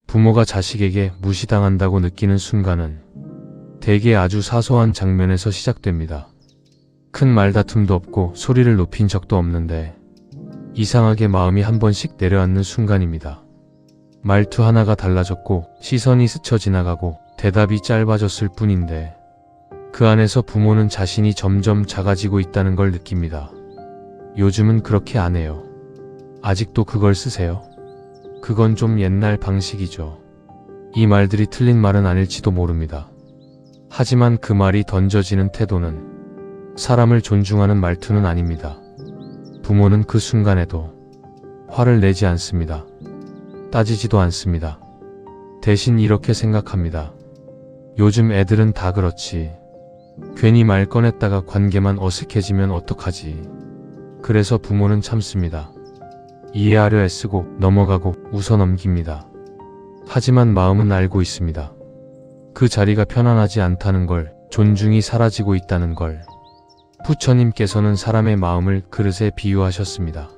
부모가 자식에게 무시당한다고 느끼는 순간은 대개 아주 사소한 장면에서 시작됩니다. 큰 말다툼도 없고 소리를 높인 적도 없는데 이상하게 마음이 한 번씩 내려앉는 순간입니다. 말투 하나가 달라졌고 시선이 스쳐 지나가고 대답이 짧아졌을 뿐인데 그 안에서 부모는 자신이 점점 작아지고 있다는 걸 느낍니다. 요즘은 그렇게 안 해요. 아직도 그걸 쓰세요? 그건 좀 옛날 방식이죠. 이 말들이 틀린 말은 아닐지도 모릅니다. 하지만 그 말이 던져지는 태도는 사람을 존중하는 말투는 아닙니다. 부모는 그 순간에도 화를 내지 않습니다. 따지지도 않습니다. 대신 이렇게 생각합니다. 요즘 애들은 다 그렇지. 괜히 말 꺼냈다가 관계만 어색해지면 어떡하지. 그래서 부모는 참습니다. 이해하려 애쓰고 넘어가고 웃어넘깁니다. 하지만 마음은 알고 있습니다. 그 자리가 편안하지 않다는 걸, 존중이 사라지고 있다는 걸. 부처님께서는 사람의 마음을 그릇에 비유하셨습니다.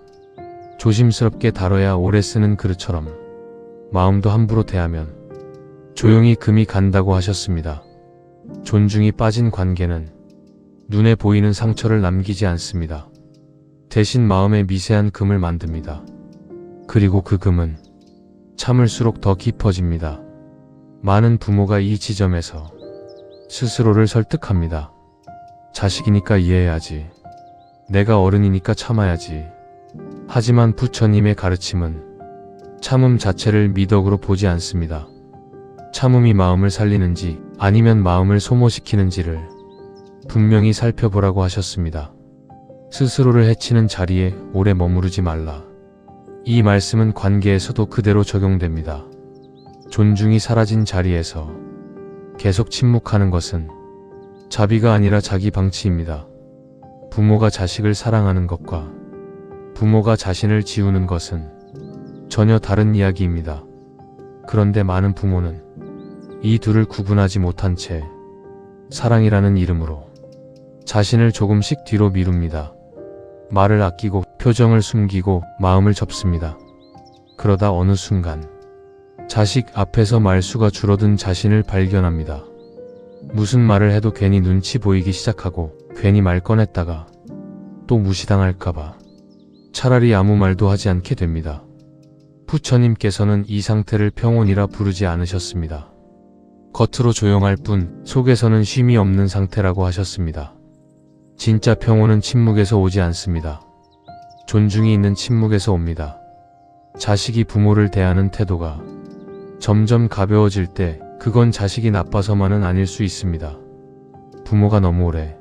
조심스럽게 다뤄야 오래 쓰는 그릇처럼 마음도 함부로 대하면 조용히 금이 간다고 하셨습니다. 존중이 빠진 관계는 눈에 보이는 상처를 남기지 않습니다. 대신 마음에 미세한 금을 만듭니다. 그리고 그 금은 참을수록 더 깊어집니다. 많은 부모가 이 지점에서 스스로를 설득합니다. 자식이니까 이해해야지. 내가 어른이니까 참아야지. 하지만 부처님의 가르침은 참음 자체를 미덕으로 보지 않습니다. 참음이 마음을 살리는지 아니면 마음을 소모시키는지를 분명히 살펴보라고 하셨습니다. 스스로를 해치는 자리에 오래 머무르지 말라. 이 말씀은 관계에서도 그대로 적용됩니다. 존중이 사라진 자리에서 계속 침묵하는 것은 자비가 아니라 자기 방치입니다. 부모가 자식을 사랑하는 것과 부모가 자신을 지우는 것은 전혀 다른 이야기입니다. 그런데 많은 부모는 이 둘을 구분하지 못한 채 사랑이라는 이름으로 자신을 조금씩 뒤로 미룹니다. 말을 아끼고 표정을 숨기고 마음을 접습니다. 그러다 어느 순간 자식 앞에서 말수가 줄어든 자신을 발견합니다. 무슨 말을 해도 괜히 눈치 보이기 시작하고 괜히 말 꺼냈다가 또 무시당할까봐 차라리 아무 말도 하지 않게 됩니다. 부처님께서는 이 상태를 평온이라 부르지 않으셨습니다. 겉으로 조용할 뿐 속에서는 쉼이 없는 상태라고 하셨습니다. 진짜 평온은 침묵에서 오지 않습니다. 존중이 있는 침묵에서 옵니다. 자식이 부모를 대하는 태도가 점점 가벼워질 때 그건 자식이 나빠서만은 아닐 수 있습니다. 부모가 너무 오래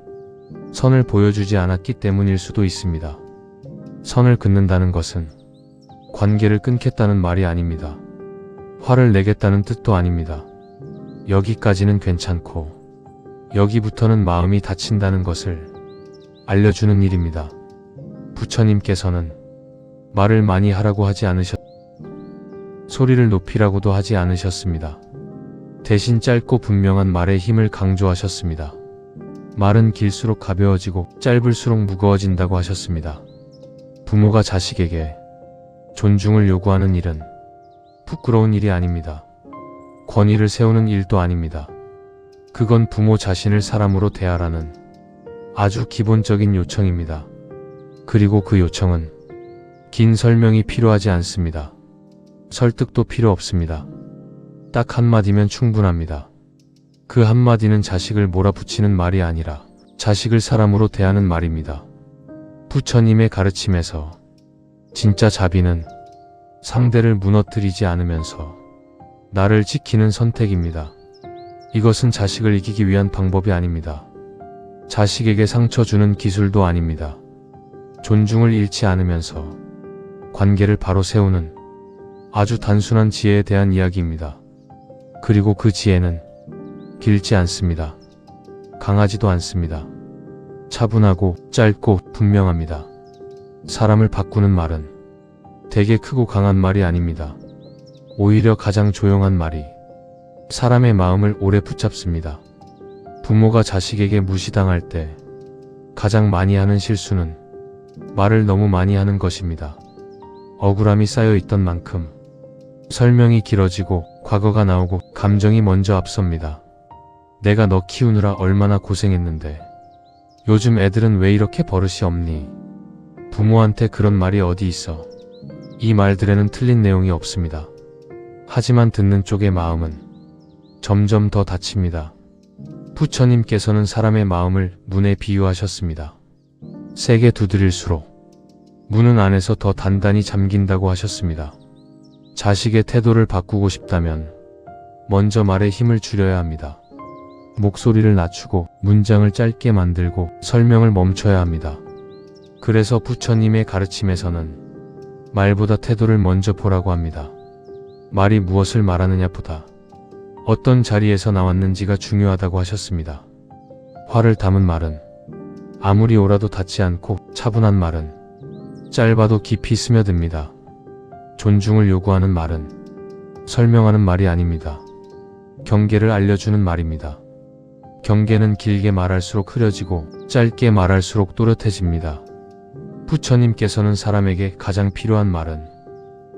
선을 보여주지 않았기 때문일 수도 있습니다. 선을 긋는다는 것은 관계를 끊겠다는 말이 아닙니다. 화를 내겠다는 뜻도 아닙니다. 여기까지는 괜찮고 여기부터는 마음이 다친다는 것을 알려주는 일입니다. 부처님께서는 말을 많이 하라고 하지 소리를 높이라고도 하지 않으셨습니다. 대신 짧고 분명한 말의 힘을 강조하셨습니다. 말은 길수록 가벼워지고 짧을수록 무거워진다고 하셨습니다. 부모가 자식에게 존중을 요구하는 일은 부끄러운 일이 아닙니다. 권위를 세우는 일도 아닙니다. 그건 부모 자신을 사람으로 대하라는 아주 기본적인 요청입니다. 그리고 그 요청은 긴 설명이 필요하지 않습니다. 설득도 필요 없습니다. 딱 한마디면 충분합니다. 그 한마디는 자식을 몰아붙이는 말이 아니라 자식을 사람으로 대하는 말입니다. 부처님의 가르침에서 진짜 자비는 상대를 무너뜨리지 않으면서 나를 지키는 선택입니다. 이것은 자식을 이기기 위한 방법이 아닙니다. 자식에게 상처 주는 기술도 아닙니다. 존중을 잃지 않으면서 관계를 바로 세우는 아주 단순한 지혜에 대한 이야기입니다. 그리고 그 지혜는 길지 않습니다. 강하지도 않습니다. 차분하고 짧고 분명합니다. 사람을 바꾸는 말은 되게 크고 강한 말이 아닙니다. 오히려 가장 조용한 말이 사람의 마음을 오래 붙잡습니다. 부모가 자식에게 무시당할 때 가장 많이 하는 실수는 말을 너무 많이 하는 것입니다. 억울함이 쌓여 있던 만큼 설명이 길어지고 과거가 나오고 감정이 먼저 앞섭니다. 내가 너 키우느라 얼마나 고생했는데 요즘 애들은 왜 이렇게 버릇이 없니? 부모한테 그런 말이 어디 있어? 이 말들에는 틀린 내용이 없습니다. 하지만 듣는 쪽의 마음은 점점 더 다칩니다. 부처님께서는 사람의 마음을 문에 비유하셨습니다. 세게 두드릴수록 문은 안에서 더 단단히 잠긴다고 하셨습니다. 자식의 태도를 바꾸고 싶다면 먼저 말에 힘을 줄여야 합니다. 목소리를 낮추고 문장을 짧게 만들고 설명을 멈춰야 합니다. 그래서 부처님의 가르침에서는 말보다 태도를 먼저 보라고 합니다. 말이 무엇을 말하느냐보다 어떤 자리에서 나왔는지가 중요하다고 하셨습니다. 화를 담은 말은 아무리 옳아도 닿지 않고 차분한 말은 짧아도 깊이 스며듭니다. 존중을 요구하는 말은 설명하는 말이 아닙니다. 경계를 알려주는 말입니다. 경계는 길게 말할수록 흐려지고 짧게 말할수록 또렷해집니다. 부처님께서는 사람에게 가장 필요한 말은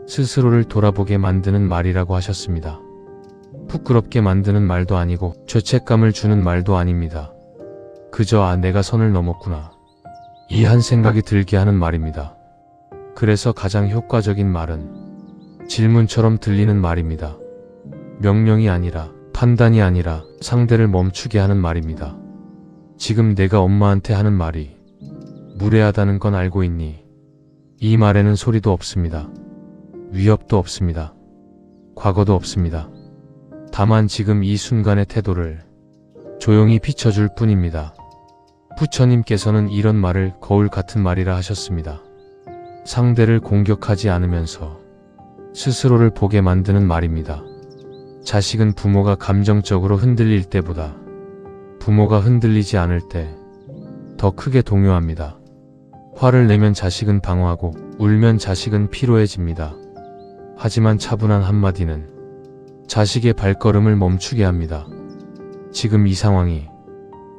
스스로를 돌아보게 만드는 말이라고 하셨습니다. 부끄럽게 만드는 말도 아니고 죄책감을 주는 말도 아닙니다. 그저 내가 선을 넘었구나. 이 한 생각이 들게 하는 말입니다. 그래서 가장 효과적인 말은 질문처럼 들리는 말입니다. 명령이 아니라 판단이 아니라 상대를 멈추게 하는 말입니다. 지금 내가 엄마한테 하는 말이 무례하다는 건 알고 있니? 이 말에는 소리도 없습니다. 위협도 없습니다. 과거도 없습니다. 다만 지금 이 순간의 태도를 조용히 비춰줄 뿐입니다. 부처님께서는 이런 말을 거울 같은 말이라 하셨습니다. 상대를 공격하지 않으면서 스스로를 보게 만드는 말입니다. 자식은 부모가 감정적으로 흔들릴 때보다 부모가 흔들리지 않을 때 더 크게 동요합니다. 화를 내면 자식은 방어하고 울면 자식은 피로해집니다. 하지만 차분한 한마디는 자식의 발걸음을 멈추게 합니다. 지금 이 상황이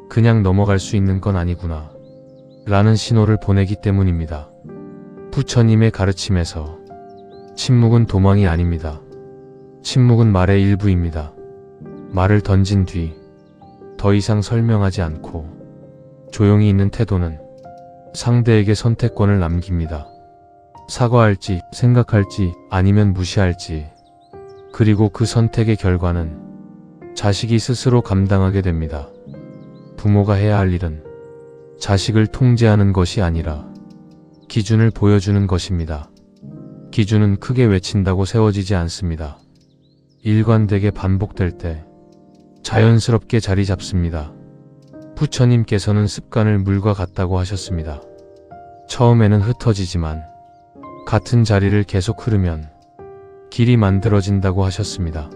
그냥 넘어갈 수 있는 건 아니구나 라는 신호를 보내기 때문입니다. 부처님의 가르침에서 침묵은 도망이 아닙니다. 침묵은 말의 일부입니다. 말을 던진 뒤 더 이상 설명하지 않고 조용히 있는 태도는 상대에게 선택권을 남깁니다. 사과할지, 생각할지, 아니면 무시할지. 그리고 그 선택의 결과는 자식이 스스로 감당하게 됩니다. 부모가 해야 할 일은 자식을 통제하는 것이 아니라 기준을 보여주는 것입니다. 기준은 크게 외친다고 세워지지 않습니다. 일관되게 반복될 때 자연스럽게 자리 잡습니다. 부처님께서는 습관을 물과 같다고 하셨습니다. 처음에는 흩어지지만 같은 자리를 계속 흐르면 길이 만들어진다고 하셨습니다.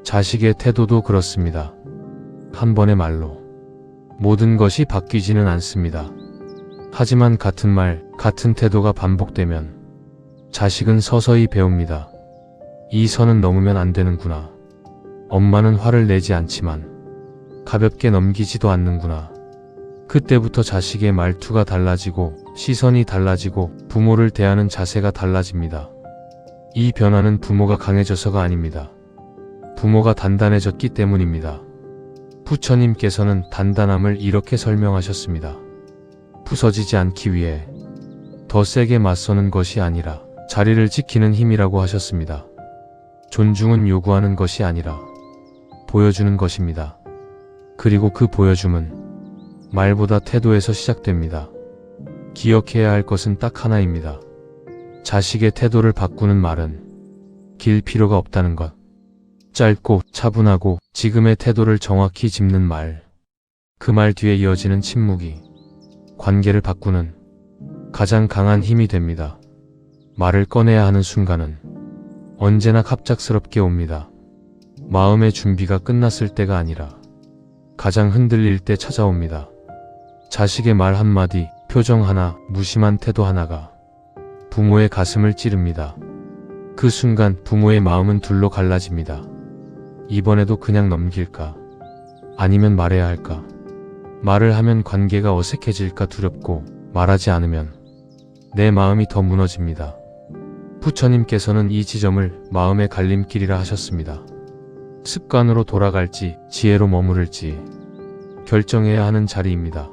자식의 태도도 그렇습니다. 한 번의 말로 모든 것이 바뀌지는 않습니다. 하지만 같은 말, 같은 태도가 반복되면 자식은 서서히 배웁니다. 이 선은 넘으면 안 되는구나. 엄마는 화를 내지 않지만 가볍게 넘기지도 않는구나. 그때부터 자식의 말투가 달라지고 시선이 달라지고 부모를 대하는 자세가 달라집니다. 이 변화는 부모가 강해져서가 아닙니다. 부모가 단단해졌기 때문입니다. 부처님께서는 단단함을 이렇게 설명하셨습니다. 부서지지 않기 위해 더 세게 맞서는 것이 아니라 자리를 지키는 힘이라고 하셨습니다. 존중은 요구하는 것이 아니라 보여주는 것입니다. 그리고 그 보여줌은 말보다 태도에서 시작됩니다. 기억해야 할 것은 딱 하나입니다. 자식의 태도를 바꾸는 말은 길 필요가 없다는 것. 짧고 차분하고 지금의 태도를 정확히 짚는 말. 그 말 뒤에 이어지는 침묵이 관계를 바꾸는 가장 강한 힘이 됩니다. 말을 꺼내야 하는 순간은 언제나 갑작스럽게 옵니다. 마음의 준비가 끝났을 때가 아니라 가장 흔들릴 때 찾아옵니다. 자식의 말 한마디, 표정 하나, 무심한 태도 하나가 부모의 가슴을 찌릅니다. 그 순간 부모의 마음은 둘로 갈라집니다. 이번에도 그냥 넘길까? 아니면 말해야 할까? 말을 하면 관계가 어색해질까 두렵고 말하지 않으면 내 마음이 더 무너집니다. 부처님께서는 이 지점을 마음의 갈림길이라 하셨습니다. 습관으로 돌아갈지 지혜로 머무를지 결정해야 하는 자리입니다.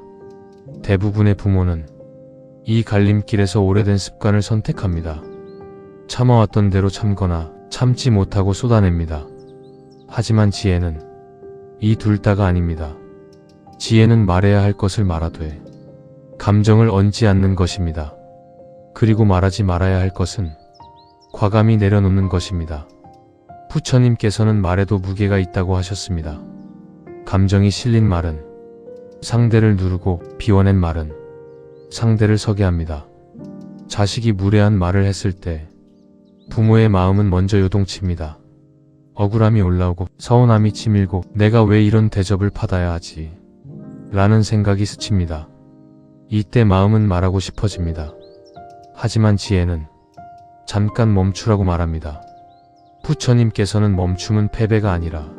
대부분의 부모는 이 갈림길에서 오래된 습관을 선택합니다. 참아왔던 대로 참거나 참지 못하고 쏟아냅니다. 하지만 지혜는 이 둘 다가 아닙니다. 지혜는 말해야 할 것을 말하되 감정을 얹지 않는 것입니다. 그리고 말하지 말아야 할 것은 과감히 내려놓는 것입니다. 부처님께서는 말에도 무게가 있다고 하셨습니다. 감정이 실린 말은 상대를 누르고 비워낸 말은 상대를 서게 합니다. 자식이 무례한 말을 했을 때 부모의 마음은 먼저 요동칩니다. 억울함이 올라오고 서운함이 치밀고 내가 왜 이런 대접을 받아야 하지? 라는 생각이 스칩니다. 이때 마음은 말하고 싶어집니다. 하지만 지혜는 잠깐 멈추라고 말합니다. 부처님께서는 멈춤은 패배가 아니라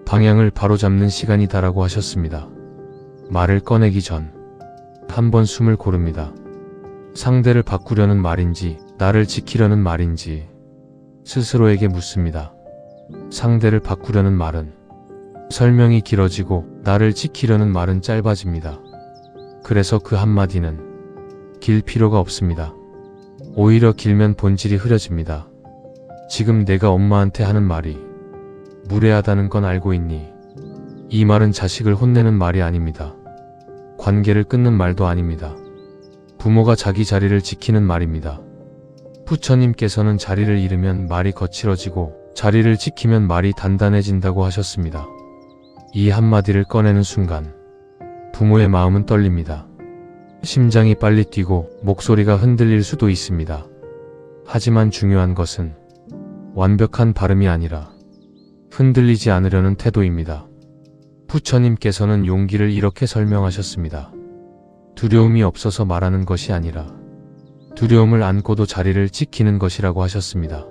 방향을 바로잡는 시간이다라고 하셨습니다. 말을 꺼내기 전 한 번 숨을 고릅니다. 상대를 바꾸려는 말인지 나를 지키려는 말인지 스스로에게 묻습니다. 상대를 바꾸려는 말은 설명이 길어지고 나를 지키려는 말은 짧아집니다. 그래서 그 한마디는 길 필요가 없습니다. 오히려 길면 본질이 흐려집니다. 지금 내가 엄마한테 하는 말이 무례하다는 건 알고 있니? 이 말은 자식을 혼내는 말이 아닙니다. 관계를 끊는 말도 아닙니다. 부모가 자기 자리를 지키는 말입니다. 부처님께서는 자리를 잃으면 말이 거칠어지고 자리를 지키면 말이 단단해진다고 하셨습니다. 이 한마디를 꺼내는 순간 부모의 마음은 떨립니다. 심장이 빨리 뛰고 목소리가 흔들릴 수도 있습니다. 하지만 중요한 것은 완벽한 발음이 아니라 흔들리지 않으려는 태도입니다. 부처님께서는 용기를 이렇게 설명하셨습니다. 두려움이 없어서 말하는 것이 아니라 두려움을 안고도 자리를 지키는 것이라고 하셨습니다.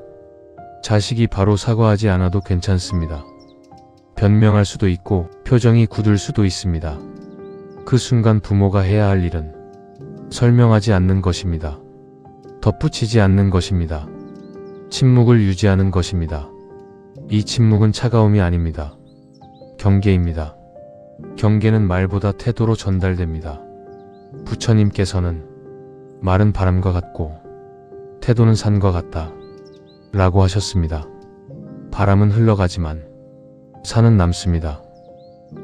자식이 바로 사과하지 않아도 괜찮습니다. 변명할 수도 있고 표정이 굳을 수도 있습니다. 그 순간 부모가 해야 할 일은 설명하지 않는 것입니다. 덧붙이지 않는 것입니다. 침묵을 유지하는 것입니다. 이 침묵은 차가움이 아닙니다. 경계입니다. 경계는 말보다 태도로 전달됩니다. 부처님께서는 말은 바람과 같고 태도는 산과 같다 라고 하셨습니다. 바람은 흘러가지만 산은 남습니다.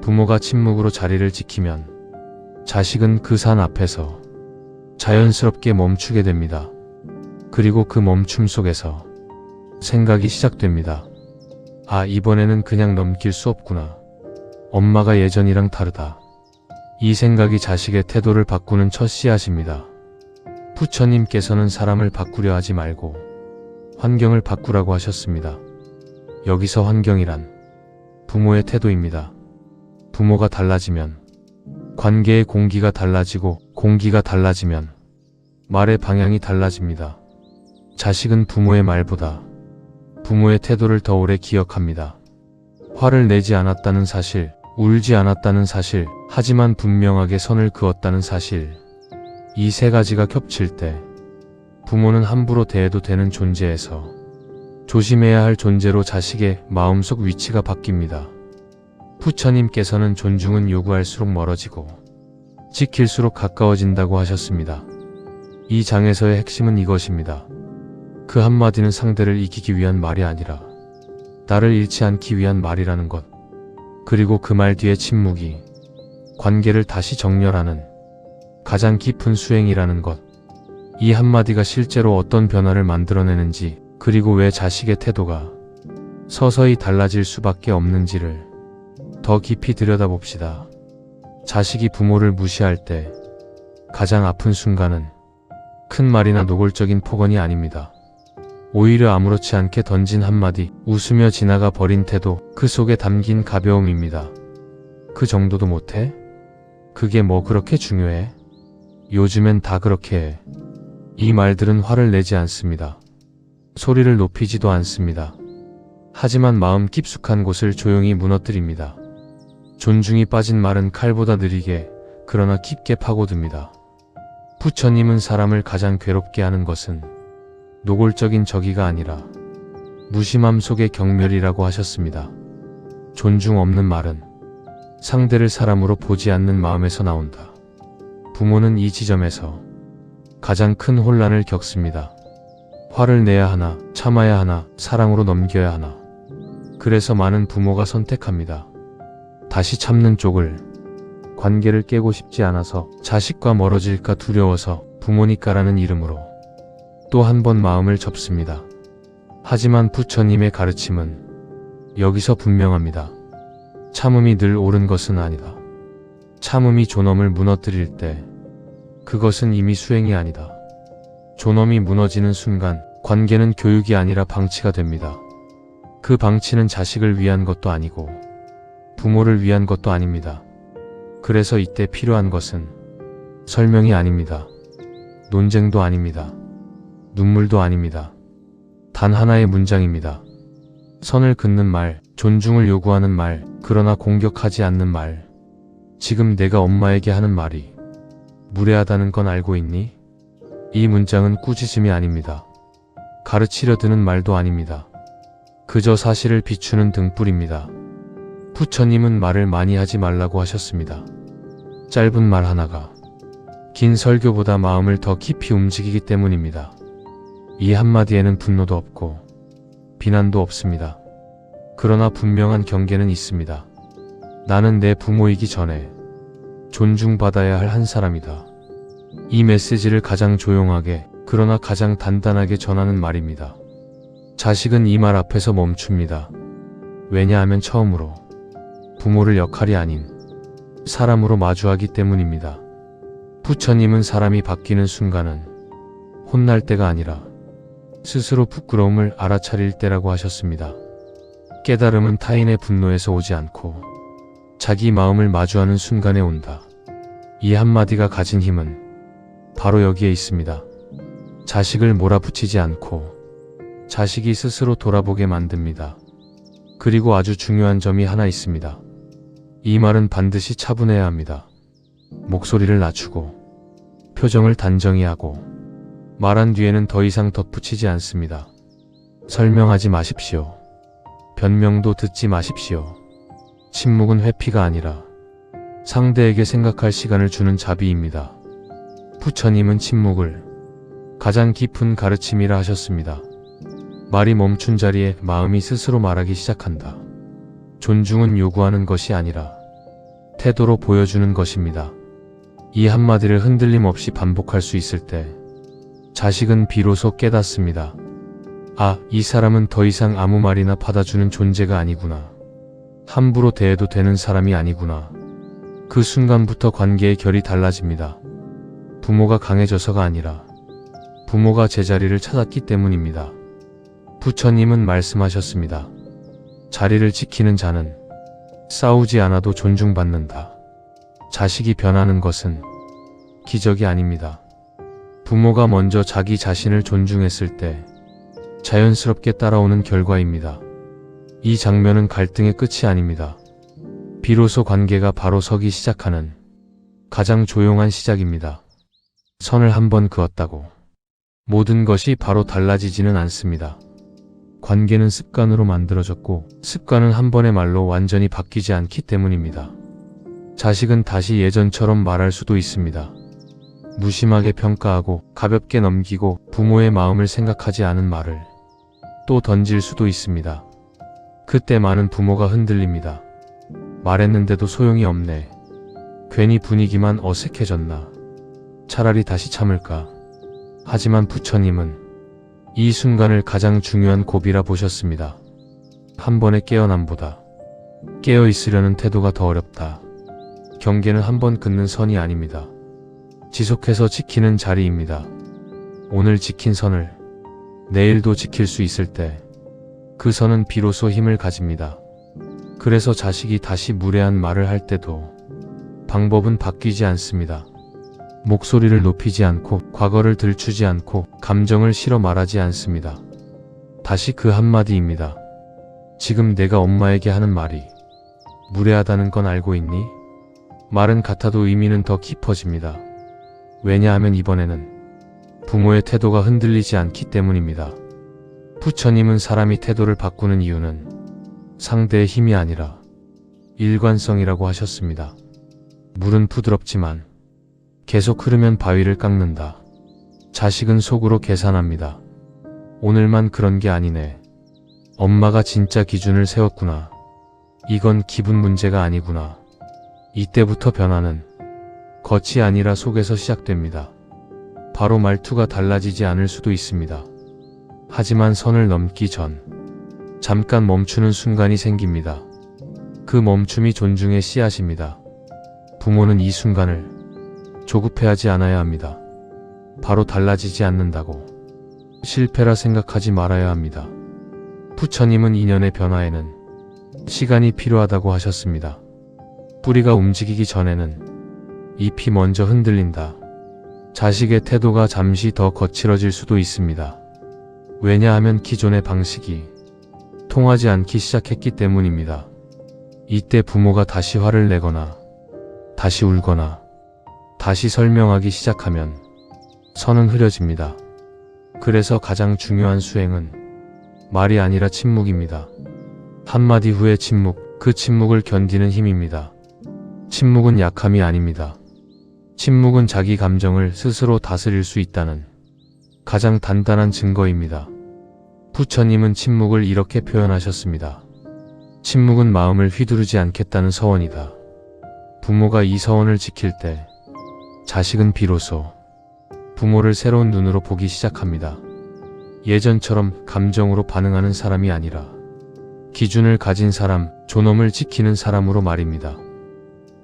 부모가 침묵으로 자리를 지키면 자식은 그 산 앞에서 자연스럽게 멈추게 됩니다. 그리고 그 멈춤 속에서 생각이 시작됩니다. 아, 이번에는 그냥 넘길 수 없구나. 엄마가 예전이랑 다르다. 이 생각이 자식의 태도를 바꾸는 첫 씨앗입니다. 부처님께서는 사람을 바꾸려 하지 말고 환경을 바꾸라고 하셨습니다. 여기서 환경이란 부모의 태도입니다. 부모가 달라지면 관계의 공기가 달라지고 공기가 달라지면 말의 방향이 달라집니다. 자식은 부모의 말보다 부모의 태도를 더 오래 기억합니다. 화를 내지 않았다는 사실, 울지 않았다는 사실, 하지만 분명하게 선을 그었다는 사실. 이 세 가지가 겹칠 때 부모는 함부로 대해도 되는 존재에서 조심해야 할 존재로 자식의 마음속 위치가 바뀝니다. 부처님께서는 존중은 요구할수록 멀어지고 지킬수록 가까워진다고 하셨습니다. 이 장에서의 핵심은 이것입니다. 그 한마디는 상대를 이기기 위한 말이 아니라 나를 잃지 않기 위한 말이라는 것. 그리고 그 말 뒤에 침묵이 관계를 다시 정렬하는 가장 깊은 수행이라는 것. 이 한마디가 실제로 어떤 변화를 만들어내는지, 그리고 왜 자식의 태도가 서서히 달라질 수밖에 없는지를 더 깊이 들여다봅시다. 자식이 부모를 무시할 때 가장 아픈 순간은 큰 말이나 노골적인 폭언이 아닙니다. 오히려 아무렇지 않게 던진 한마디, 웃으며 지나가 버린 태도, 그 속에 담긴 가벼움입니다. 그 정도도 못해? 그게 뭐 그렇게 중요해? 요즘엔 다 그렇게 해. 이 말들은 화를 내지 않습니다. 소리를 높이지도 않습니다. 하지만 마음 깊숙한 곳을 조용히 무너뜨립니다. 존중이 빠진 말은 칼보다 느리게, 그러나 깊게 파고듭니다. 부처님은 사람을 가장 괴롭게 하는 것은 노골적인 저기가 아니라 무심함 속의 경멸이라고 하셨습니다. 존중 없는 말은 상대를 사람으로 보지 않는 마음에서 나온다. 부모는 이 지점에서 가장 큰 혼란을 겪습니다. 화를 내야 하나, 참아야 하나, 사랑으로 넘겨야 하나. 그래서 많은 부모가 선택합니다. 다시 참는 쪽을. 관계를 깨고 싶지 않아서, 자식과 멀어질까 두려워서, 부모니까라는 이름으로 또 한 번 마음을 접습니다. 하지만 부처님의 가르침은 여기서 분명합니다. 참음이 늘 옳은 것은 아니다. 참음이 존엄을 무너뜨릴 때 그것은 이미 수행이 아니다. 존엄이 무너지는 순간 관계는 교육이 아니라 방치가 됩니다. 그 방치는 자식을 위한 것도 아니고 부모를 위한 것도 아닙니다. 그래서 이때 필요한 것은 설명이 아닙니다. 논쟁도 아닙니다. 눈물도 아닙니다. 단 하나의 문장입니다. 선을 긋는 말, 존중을 요구하는 말, 그러나 공격하지 않는 말. 지금 내가 엄마에게 하는 말이 무례하다는 건 알고 있니? 이 문장은 꾸짖음이 아닙니다. 가르치려 드는 말도 아닙니다. 그저 사실을 비추는 등불입니다. 부처님은 말을 많이 하지 말라고 하셨습니다. 짧은 말 하나가 긴 설교보다 마음을 더 깊이 움직이기 때문입니다. 이 한마디에는 분노도 없고 비난도 없습니다. 그러나 분명한 경계는 있습니다. 나는 내 부모이기 전에 존중받아야 할 한 사람이다. 이 메시지를 가장 조용하게, 그러나 가장 단단하게 전하는 말입니다. 자식은 이 말 앞에서 멈춥니다. 왜냐하면 처음으로 부모를 역할이 아닌 사람으로 마주하기 때문입니다. 부처님은 사람이 바뀌는 순간은 혼날 때가 아니라 스스로 부끄러움을 알아차릴 때라고 하셨습니다. 깨달음은 타인의 분노에서 오지 않고 자기 마음을 마주하는 순간에 온다. 이 한마디가 가진 힘은 바로 여기에 있습니다. 자식을 몰아붙이지 않고 자식이 스스로 돌아보게 만듭니다. 그리고 아주 중요한 점이 하나 있습니다. 이 말은 반드시 차분해야 합니다. 목소리를 낮추고 표정을 단정히 하고 말한 뒤에는 더 이상 덧붙이지 않습니다. 설명하지 마십시오. 변명도 듣지 마십시오. 침묵은 회피가 아니라 상대에게 생각할 시간을 주는 자비입니다. 부처님은 침묵을 가장 깊은 가르침이라 하셨습니다. 말이 멈춘 자리에 마음이 스스로 말하기 시작한다. 존중은 요구하는 것이 아니라 태도로 보여주는 것입니다. 이 한마디를 흔들림 없이 반복할 수 있을 때 자식은 비로소 깨닫습니다. 아, 이 사람은 더 이상 아무 말이나 받아주는 존재가 아니구나. 함부로 대해도 되는 사람이 아니구나. 그 순간부터 관계의 결이 달라집니다. 부모가 강해져서가 아니라 부모가 제자리를 찾았기 때문입니다. 부처님은 말씀하셨습니다. 자리를 지키는 자는 싸우지 않아도 존중받는다. 자식이 변하는 것은 기적이 아닙니다. 부모가 먼저 자기 자신을 존중했을 때 자연스럽게 따라오는 결과입니다. 이 장면은 갈등의 끝이 아닙니다. 비로소 관계가 바로 서기 시작하는 가장 조용한 시작입니다. 선을 한번 그었다고 모든 것이 바로 달라지지는 않습니다. 관계는 습관으로 만들어졌고 습관은 한 번의 말로 완전히 바뀌지 않기 때문입니다. 자식은 다시 예전처럼 말할 수도 있습니다. 무심하게 평가하고 가볍게 넘기고 부모의 마음을 생각하지 않은 말을 또 던질 수도 있습니다. 그때 많은 부모가 흔들립니다. 말했는데도 소용이 없네. 괜히 분위기만 어색해졌나. 차라리 다시 참을까. 하지만 부처님은 이 순간을 가장 중요한 고비라 보셨습니다. 한 번의 깨어남보다 깨어있으려는 태도가 더 어렵다. 경계는 한 번 긋는 선이 아닙니다. 지속해서 지키는 자리입니다. 오늘 지킨 선을 내일도 지킬 수 있을 때 그 선은 비로소 힘을 가집니다. 그래서 자식이 다시 무례한 말을 할 때도 방법은 바뀌지 않습니다. 목소리를 높이지 않고 과거를 들추지 않고 감정을 실어 말하지 않습니다. 다시 그 한마디입니다. 지금 내가 엄마에게 하는 말이 무례하다는 건 알고 있니? 말은 같아도 의미는 더 깊어집니다. 왜냐하면 이번에는 부모의 태도가 흔들리지 않기 때문입니다. 부처님은 사람이 태도를 바꾸는 이유는 상대의 힘이 아니라 일관성이라고 하셨습니다. 물은 부드럽지만 계속 흐르면 바위를 깎는다. 자식은 속으로 계산합니다. 오늘만 그런 게 아니네. 엄마가 진짜 기준을 세웠구나. 이건 기분 문제가 아니구나. 이때부터 변화는 겉이 아니라 속에서 시작됩니다. 바로 말투가 달라지지 않을 수도 있습니다. 하지만 선을 넘기 전 잠깐 멈추는 순간이 생깁니다. 그 멈춤이 존중의 씨앗입니다. 부모는 이 순간을 조급해하지 않아야 합니다. 바로 달라지지 않는다고 실패라 생각하지 말아야 합니다. 부처님은 인연의 변화에는 시간이 필요하다고 하셨습니다. 뿌리가 움직이기 전에는 잎이 먼저 흔들린다. 자식의 태도가 잠시 더 거칠어질 수도 있습니다. 왜냐하면 기존의 방식이 통하지 않기 시작했기 때문입니다. 이때 부모가 다시 화를 내거나 다시 울거나 다시 설명하기 시작하면 선은 흐려집니다. 그래서 가장 중요한 수행은 말이 아니라 침묵입니다. 한마디 후의 침묵, 그 침묵을 견디는 힘입니다. 침묵은 약함이 아닙니다. 침묵은 자기 감정을 스스로 다스릴 수 있다는 가장 단단한 증거입니다. 부처님은 침묵을 이렇게 표현하셨습니다. 침묵은 마음을 휘두르지 않겠다는 서원이다. 부모가 이 서원을 지킬 때 자식은 비로소 부모를 새로운 눈으로 보기 시작합니다. 예전처럼 감정으로 반응하는 사람이 아니라 기준을 가진 사람, 존엄을 지키는 사람으로 말입니다.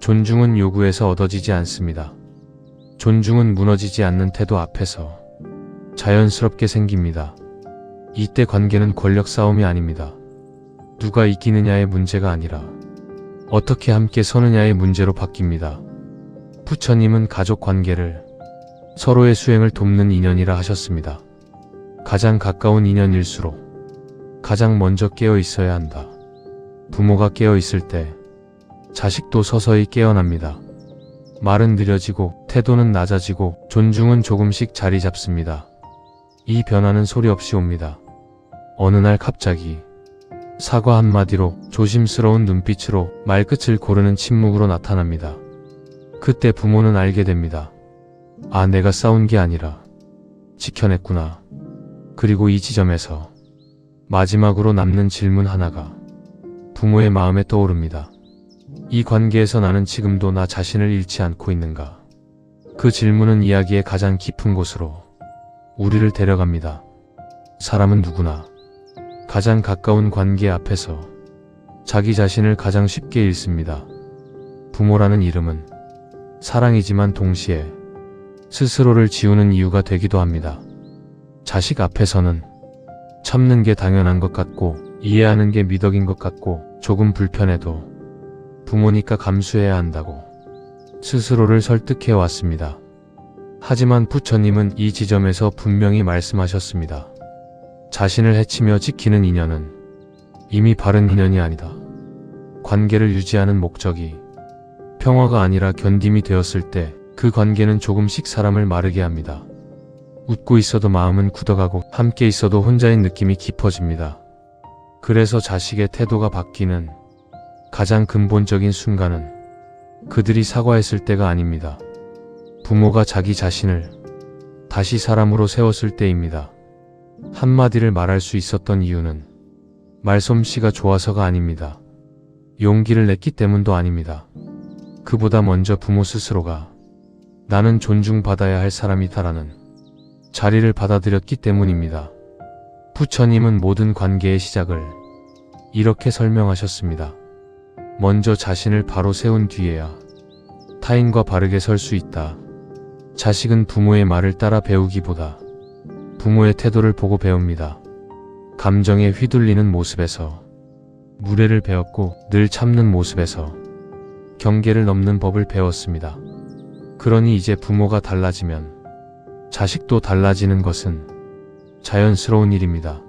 존중은 요구에서 얻어지지 않습니다. 존중은 무너지지 않는 태도 앞에서 자연스럽게 생깁니다. 이때 관계는 권력 싸움이 아닙니다. 누가 이기느냐의 문제가 아니라 어떻게 함께 서느냐의 문제로 바뀝니다. 부처님은 가족 관계를 서로의 수행을 돕는 인연이라 하셨습니다. 가장 가까운 인연일수록 가장 먼저 깨어 있어야 한다. 부모가 깨어 있을 때 자식도 서서히 깨어납니다. 말은 느려지고 태도는 낮아지고 존중은 조금씩 자리 잡습니다. 이 변화는 소리 없이 옵니다. 어느 날 갑자기 사과 한마디로, 조심스러운 눈빛으로, 말끝을 고르는 침묵으로 나타납니다. 그때 부모는 알게 됩니다. 아, 내가 싸운 게 아니라 지켜냈구나. 그리고 이 지점에서 마지막으로 남는 질문 하나가 부모의 마음에 떠오릅니다. 이 관계에서 나는 지금도 나 자신을 잃지 않고 있는가? 그 질문은 이야기의 가장 깊은 곳으로 우리를 데려갑니다. 사람은 누구나 가장 가까운 관계 앞에서 자기 자신을 가장 쉽게 잃습니다. 부모라는 이름은 사랑이지만 동시에 스스로를 지우는 이유가 되기도 합니다. 자식 앞에서는 참는 게 당연한 것 같고 이해하는 게 미덕인 것 같고 조금 불편해도 부모니까 감수해야 한다고 스스로를 설득해 왔습니다. 하지만 부처님은 이 지점에서 분명히 말씀하셨습니다. 자신을 해치며 지키는 인연은 이미 바른 인연이 아니다. 관계를 유지하는 목적이 평화가 아니라 견딤이 되었을 때 그 관계는 조금씩 사람을 마르게 합니다. 웃고 있어도 마음은 굳어가고 함께 있어도 혼자인 느낌이 깊어집니다. 그래서 자식의 태도가 바뀌는 가장 근본적인 순간은 그들이 사과했을 때가 아닙니다. 부모가 자기 자신을 다시 사람으로 세웠을 때입니다. 한마디를 말할 수 있었던 이유는 말솜씨가 좋아서가 아닙니다. 용기를 냈기 때문도 아닙니다. 그보다 먼저 부모 스스로가 나는 존중받아야 할 사람이다라는 자리를 받아들였기 때문입니다. 부처님은 모든 관계의 시작을 이렇게 설명하셨습니다. 먼저 자신을 바로 세운 뒤에야 타인과 바르게 설 수 있다. 자식은 부모의 말을 따라 배우기보다 부모의 태도를 보고 배웁니다. 감정에 휘둘리는 모습에서 무례를 배웠고 늘 참는 모습에서 경계를 넘는 법을 배웠습니다. 그러니 이제 부모가 달라지면 자식도 달라지는 것은 자연스러운 일입니다.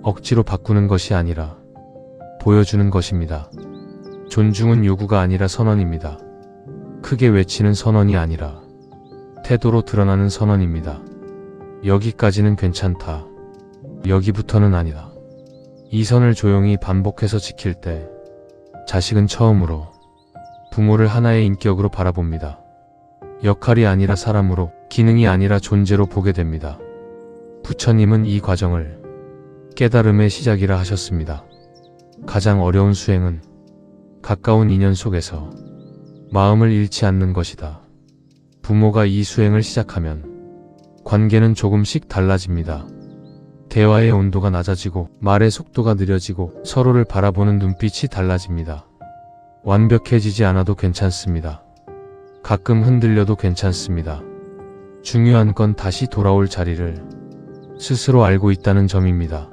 억지로 바꾸는 것이 아니라 보여주는 것입니다. 존중은 요구가 아니라 선언입니다. 크게 외치는 선언이 아니라 태도로 드러나는 선언입니다. 여기까지는 괜찮다. 여기부터는 아니다. 이 선을 조용히 반복해서 지킬 때 자식은 처음으로 부모를 하나의 인격으로 바라봅니다. 역할이 아니라 사람으로, 기능이 아니라 존재로 보게 됩니다. 부처님은 이 과정을 깨달음의 시작이라 하셨습니다. 가장 어려운 수행은 가까운 인연 속에서 마음을 잃지 않는 것이다. 부모가 이 수행을 시작하면 관계는 조금씩 달라집니다. 대화의 온도가 낮아지고 말의 속도가 느려지고 서로를 바라보는 눈빛이 달라집니다. 완벽해지지 않아도 괜찮습니다. 가끔 흔들려도 괜찮습니다. 중요한 건 다시 돌아올 자리를 스스로 알고 있다는 점입니다.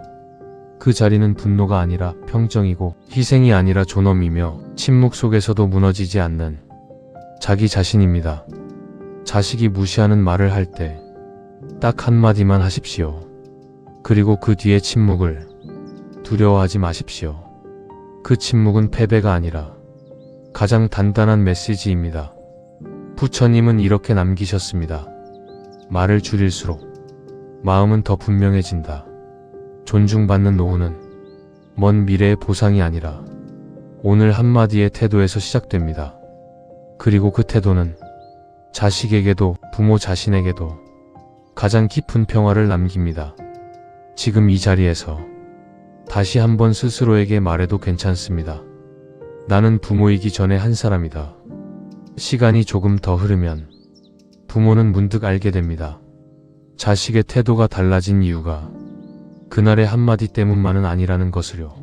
그 자리는 분노가 아니라 평정이고 희생이 아니라 존엄이며 침묵 속에서도 무너지지 않는 자기 자신입니다. 자식이 무시하는 말을 할 때 딱 한마디만 하십시오. 그리고 그 뒤에 침묵을 두려워하지 마십시오. 그 침묵은 패배가 아니라 가장 단단한 메시지입니다. 부처님은 이렇게 남기셨습니다. 말을 줄일수록 마음은 더 분명해진다. 존중받는 노후는 먼 미래의 보상이 아니라 오늘 한마디의 태도에서 시작됩니다. 그리고 그 태도는 자식에게도 부모 자신에게도 가장 깊은 평화를 남깁니다. 지금 이 자리에서 다시 한번 스스로에게 말해도 괜찮습니다. 나는 부모이기 전에 한 사람이다. 시간이 조금 더 흐르면 부모는 문득 알게 됩니다. 자식의 태도가 달라진 이유가 그날의 한마디 때문만은 아니라는 것을요.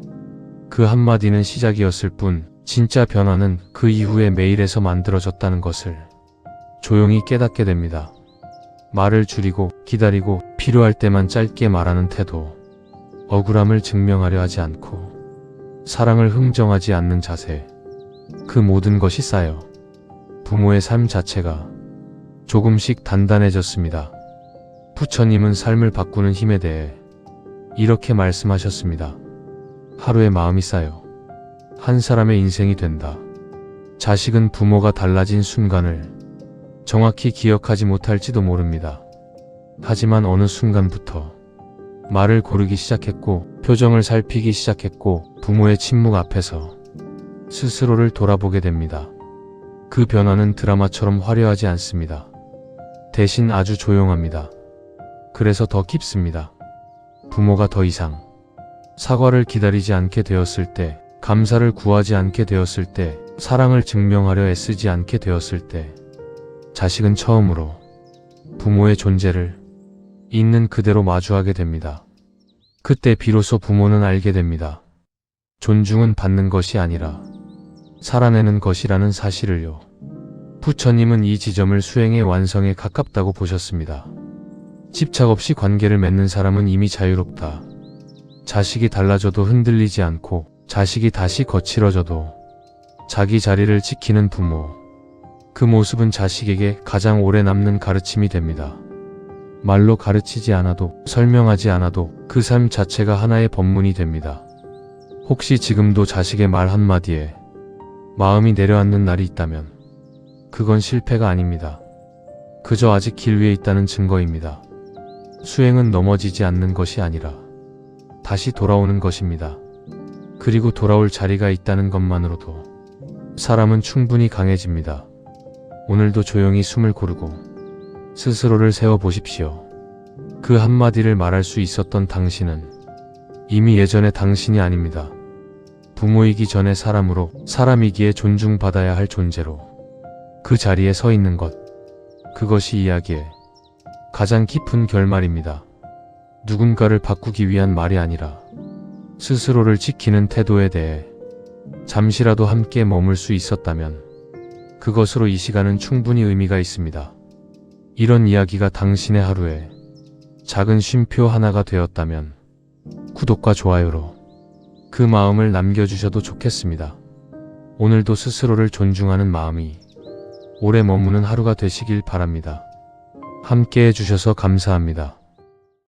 그 한마디는 시작이었을 뿐 진짜 변화는 그 이후의 매일에서 만들어졌다는 것을 조용히 깨닫게 됩니다. 말을 줄이고 기다리고 필요할 때만 짧게 말하는 태도, 억울함을 증명하려 하지 않고 사랑을 흥정하지 않는 자세, 그 모든 것이 쌓여 부모의 삶 자체가 조금씩 단단해졌습니다. 부처님은 삶을 바꾸는 힘에 대해 이렇게 말씀하셨습니다. 하루에 마음이 쌓여 한 사람의 인생이 된다. 자식은 부모가 달라진 순간을 정확히 기억하지 못할지도 모릅니다. 하지만 어느 순간부터 말을 고르기 시작했고 표정을 살피기 시작했고 부모의 침묵 앞에서 스스로를 돌아보게 됩니다. 그 변화는 드라마처럼 화려하지 않습니다. 대신 아주 조용합니다. 그래서 더 깊습니다. 부모가 더 이상 사과를 기다리지 않게 되었을 때, 감사를 구하지 않게 되었을 때, 사랑을 증명하려 애쓰지 않게 되었을 때, 자식은 처음으로 부모의 존재를 있는 그대로 마주하게 됩니다. 그때 비로소 부모는 알게 됩니다. 존중은 받는 것이 아니라 살아내는 것이라는 사실을요. 부처님은 이 지점을 수행의 완성에 가깝다고 보셨습니다. 집착 없이 관계를 맺는 사람은 이미 자유롭다. 자식이 달라져도 흔들리지 않고 자식이 다시 거칠어져도 자기 자리를 지키는 부모. 그 모습은 자식에게 가장 오래 남는 가르침이 됩니다. 말로 가르치지 않아도 설명하지 않아도 그 삶 자체가 하나의 법문이 됩니다. 혹시 지금도 자식의 말 한마디에 마음이 내려앉는 날이 있다면 그건 실패가 아닙니다. 그저 아직 길 위에 있다는 증거입니다. 수행은 넘어지지 않는 것이 아니라 다시 돌아오는 것입니다. 그리고 돌아올 자리가 있다는 것만으로도 사람은 충분히 강해집니다. 오늘도 조용히 숨을 고르고 스스로를 세워보십시오. 그 한마디를 말할 수 있었던 당신은 이미 예전의 당신이 아닙니다. 부모이기 전의 사람으로, 사람이기에 존중받아야 할 존재로 그 자리에 서 있는 것. 그것이 이야기의 가장 깊은 결말입니다. 누군가를 바꾸기 위한 말이 아니라 스스로를 지키는 태도에 대해 잠시라도 함께 머물 수 있었다면 그것으로 이 시간은 충분히 의미가 있습니다. 이런 이야기가 당신의 하루에 작은 쉼표 하나가 되었다면 구독과 좋아요로 그 마음을 남겨주셔도 좋겠습니다. 오늘도 스스로를 존중하는 마음이 오래 머무는 하루가 되시길 바랍니다. 함께 해주셔서 감사합니다.